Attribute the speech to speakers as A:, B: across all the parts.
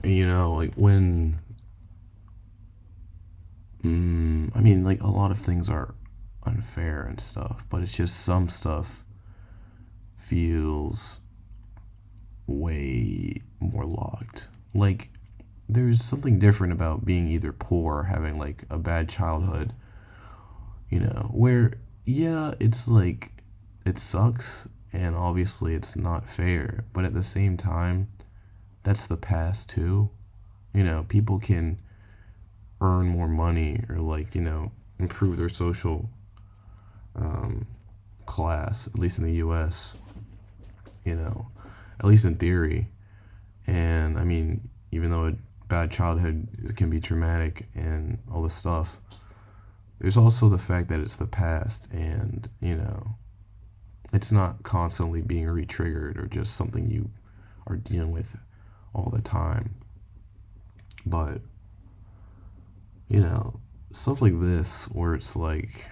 A: like when, I mean, like a lot of things are unfair and stuff, but it's just some stuff feels way more locked. Like, there's something different about being either poor or having like a bad childhood, where, yeah, it's like, it sucks and obviously it's not fair, but at the same time, that's the past too. People can earn more money or like, improve their social um, class, at least in the US, you know, at least in theory. And I mean, even though a bad childhood can be traumatic and all this stuff, there's also the fact that it's the past and, it's not constantly being re-triggered or just something you are dealing with all the time. But, you know, stuff like this where it's like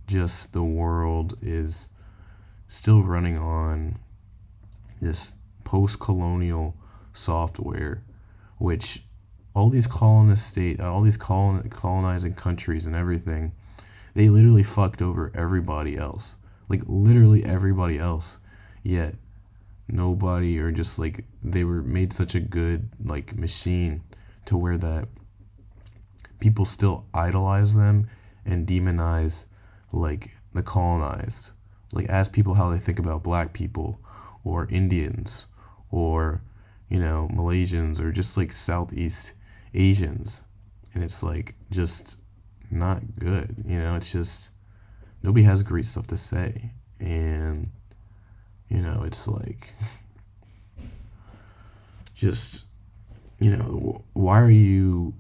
A: just the world is still running on this post-colonial software, which all these colonizing countries and everything, they literally fucked over everybody else, like literally everybody else. Yet nobody, or just like they were made such a good like machine to where that people still idolize them and demonize like the colonized, like ask people how they think about black people or Indians or Malaysians or just like Southeast Asians, and it's like just not good. It's just nobody has great stuff to say, and it's like just why are you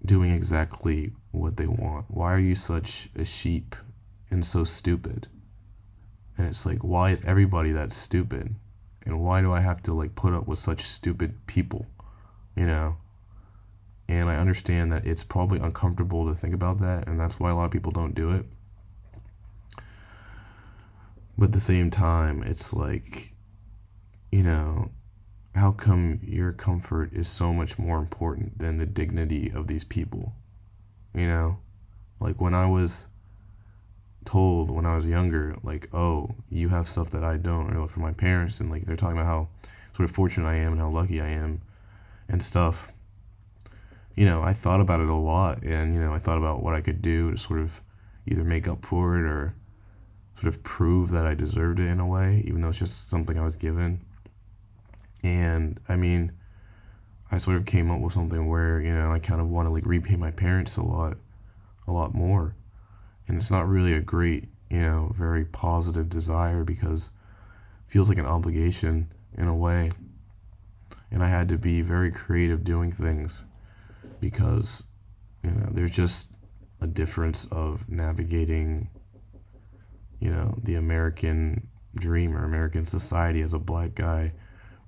A: doing exactly what they want? Why are you such a sheep and so stupid? And it's like, why is everybody that stupid? And why do I have to like put up with such stupid people? You know? And I understand that it's probably uncomfortable to think about that, and that's why a lot of people don't do it. But at the same time, it's like, how come your comfort is so much more important than the dignity of these people? You know? Like when I was told when I was younger, like, oh, you have stuff that I don't, or from my parents, and like they're talking about how sort of fortunate I am and how lucky I am and stuff. I thought about it a lot, and I thought about what I could do to sort of either make up for it or sort of prove that I deserved it in a way, even though it's just something I was given. And I mean, I sort of came up with something where I kind of want to like repay my parents a lot more, and it's not really a great, very positive desire because it feels like an obligation in a way. And I had to be very creative doing things because, there's just a difference of navigating, the American dream or American society as a black guy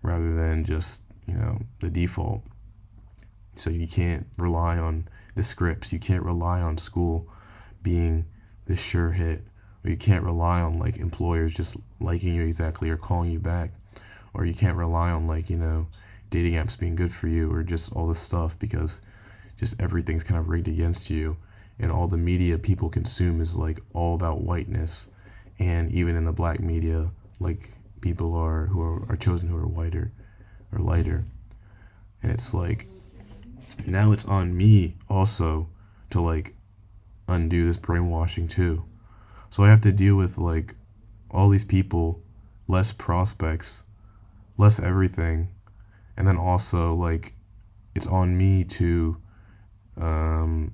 A: rather than just, the default. So you can't rely on the scripts. You can't rely on school being the sure hit, or you can't rely on like employers just liking you exactly or calling you back, or you can't rely on like dating apps being good for you or just all this stuff because just everything's kind of rigged against you, and all the media people consume is like all about whiteness, and even in the black media, like people are chosen who are whiter or lighter, and it's like now it's on me also to like undo this brainwashing too. So I have to deal with like all these people, less prospects, less everything, and then also like it's on me to um,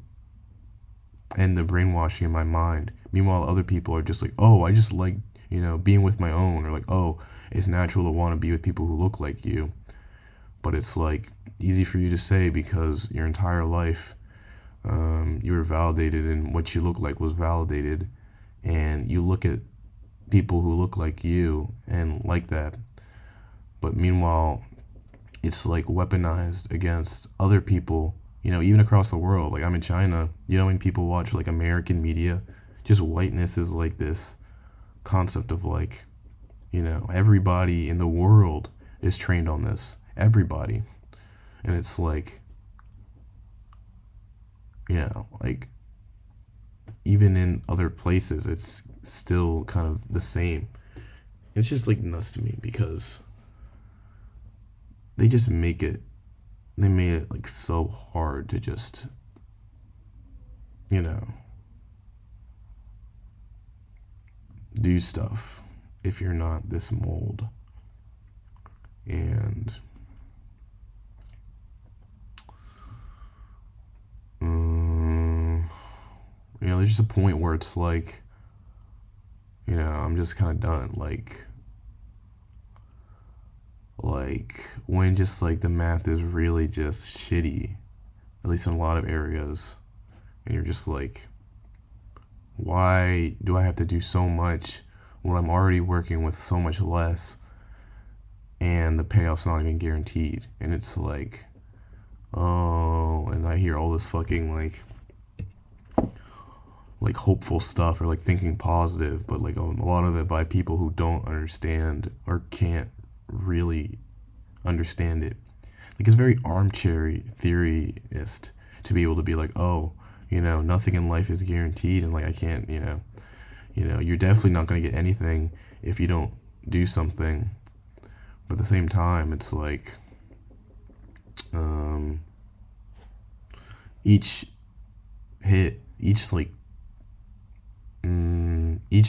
A: end the brainwashing in my mind. Meanwhile, other people are just like, oh, I just like being with my own, or like, oh, it's natural to want to be with people who look like you. But it's like easy for you to say because your entire life you were validated and what you look like was validated, and you look at people who look like you and like that, but meanwhile it's like weaponized against other people, even across the world. Like I'm in China, when people watch like American media, just whiteness is like this concept of like, everybody in the world is trained on this, everybody. And it's like, like even in other places, it's still kind of the same. It's just like nuts to me because they just they made it like so hard to just, you know, do stuff if you're not this mold. And there's just a point where it's like, I'm just kind of done. Like when just like the math is really just shitty, at least in a lot of areas, and you're just like, why do I have to do so much when I'm already working with so much less, and the payoff's not even guaranteed? And it's like, oh, and I hear all this fucking like hopeful stuff or like thinking positive, but like a lot of it by people who don't understand or can't really understand it. Like it's very armchair theorist to be able to be like, oh, nothing in life is guaranteed, and like I can't, you're definitely not going to get anything if you don't do something. But at the same time, it's like each hit, each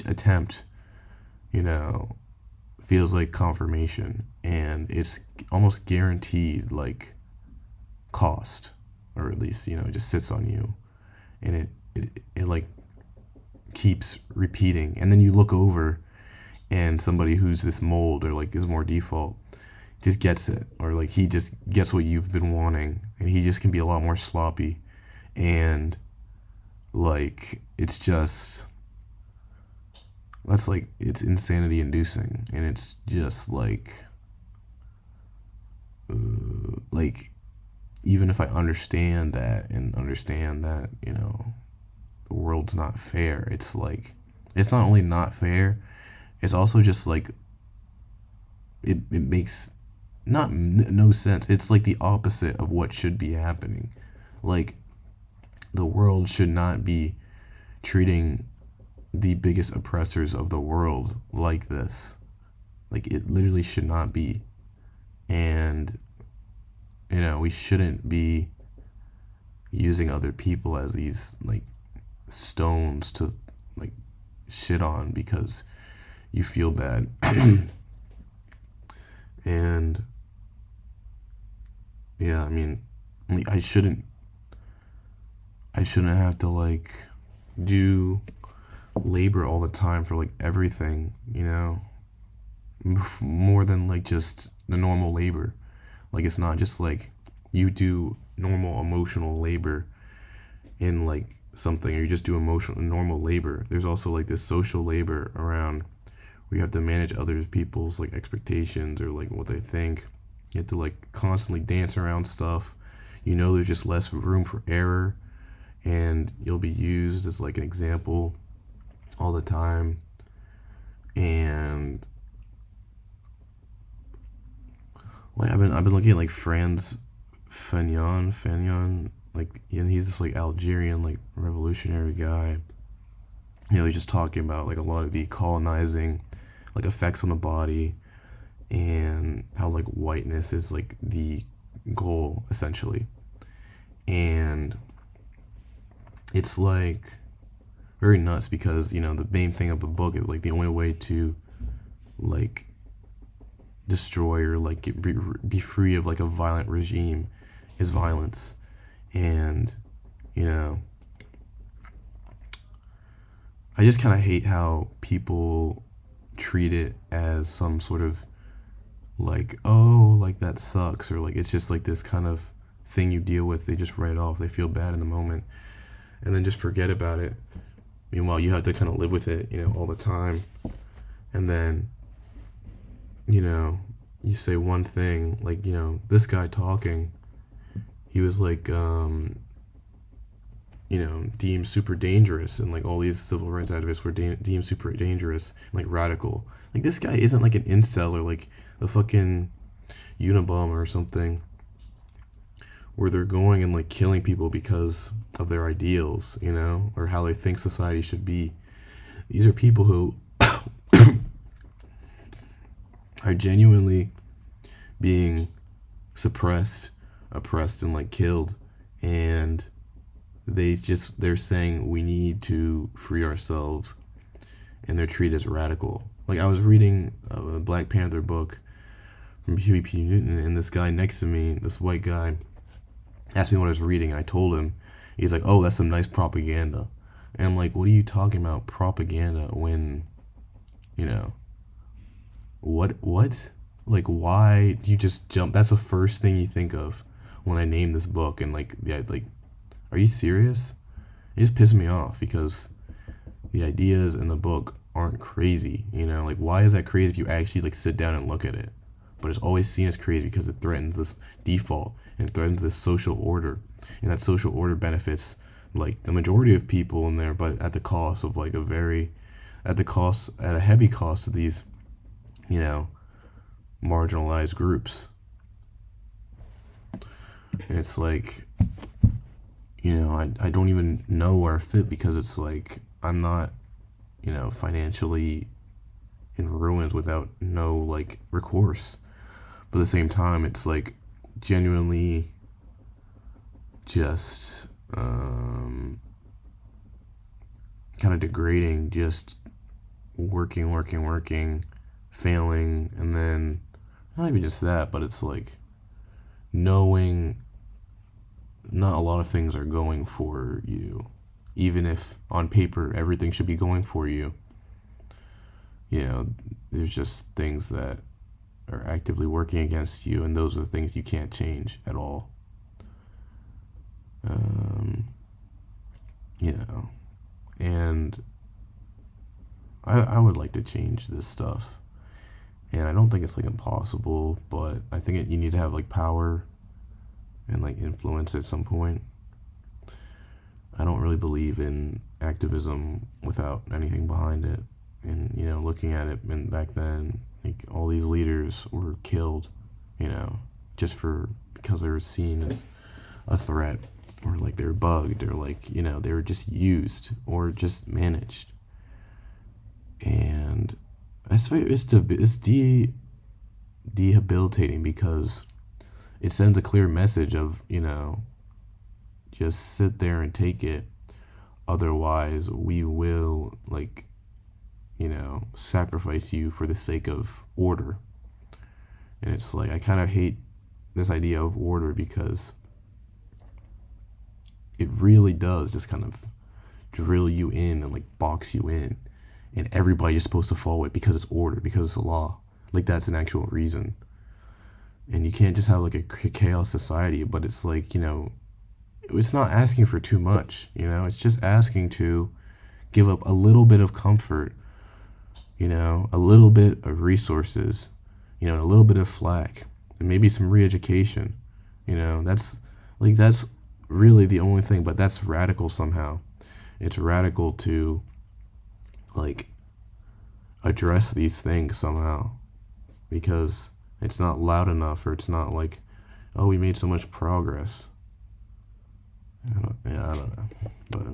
A: attempt, feels like confirmation, and it's almost guaranteed like cost, or at least it just sits on you, and it like keeps repeating. And then you look over and somebody who's this mold or like is more default just gets it, or like he just gets what you've been wanting, and he just can be a lot more sloppy, and like it's just, that's like, it's insanity inducing. And it's just like even if I understand that the world's not fair, it's like, it's not only not fair, it's also just like it makes no sense. It's like the opposite of what should be happening. Like the world should not be treating the biggest oppressors of the world like this. Like it literally should not be. And we shouldn't be using other people as these like stones to like shit on because you feel bad. And yeah, I mean, like, I shouldn't have to like do labor all the time for like everything, more than like just the normal labor. Like it's not just like you do normal emotional labor in like something, or you just do normal labor. There's also like this social labor around where you have to manage other people's like expectations or like what they think. You have to like constantly dance around stuff. There's just less room for error, and you'll be used as like an example all the time. And like I've been looking at like Franz Fanon, like, and he's this like Algerian like revolutionary guy. He's just talking about like a lot of the colonizing like effects on the body, and how like whiteness is like the goal essentially. And it's like very nuts because the main thing of the book is like the only way to like destroy or like be free of like a violent regime is violence. And I just kind of hate how people treat it as some sort of like, oh, like that sucks, or like it's just like this kind of thing you deal with. They just write off, they feel bad in the moment, and then just forget about it. Meanwhile, you have to kind of live with it, all the time. And then, you say one thing, like, this guy talking, he was like, deemed super dangerous, and like all these civil rights activists were deemed super dangerous and like radical. Like this guy isn't like an incel or like a fucking Unabomber or something. where they're going and like killing people because of their ideals, or how they think society should be. These are people who are genuinely being suppressed, oppressed, and like killed, and they're saying we need to free ourselves, and they're treated as radical. Like, I was reading a Black Panther book from Huey P. Newton, and this guy next to me, this white guy, asked me what I was reading, and I told him. He's like, "Oh, that's some nice propaganda." And I'm like, "What are you talking about, propaganda, when, you know, what? Like, why do you just jump? That's the first thing you think of when I name this book, and like, yeah, like, are you serious?" It just pisses me off because the ideas in the book aren't crazy, Like, why is that crazy if you actually like sit down and look at it? But it's always seen as crazy because it threatens this default and threatens this social order, and that social order benefits like the majority of people in there, but at the cost of like at a heavy cost to these, you know, marginalized groups. And it's like, I don't even know where I fit because it's like I'm not, financially in ruins without no like recourse. But at the same time, it's like genuinely just kind of degrading, just working, failing, and then not even just that, but it's like knowing not a lot of things are going for you. Even if on paper everything should be going for you, there's just things that are actively working against you, and those are the things you can't change at all. And I would like to change this stuff, and I don't think it's like impossible, but I think you need to have like power and like influence at some point. I don't really believe in activism without anything behind it. And, looking at it, and back then, like, all these leaders were killed, just because they were seen as a threat, or like they were bugged, or like, they were just used or just managed. And it's debilitating because it sends a clear message of, just sit there and take it. Otherwise, we will, like, sacrifice you for the sake of order. And it's like, I kind of hate this idea of order because it really does just kind of drill you in and like box you in. And everybody's supposed to follow it because it's order, because it's a law. Like, that's an actual reason. And you can't just have like a chaos society, but it's like, it's not asking for too much, it's just asking to give up a little bit of comfort, a little bit of resources, a little bit of flack, and maybe some re-education. That's really the only thing, but that's radical somehow. It's radical to like address these things somehow, because it's not loud enough, or it's not like, oh, we made so much progress. I don't know, but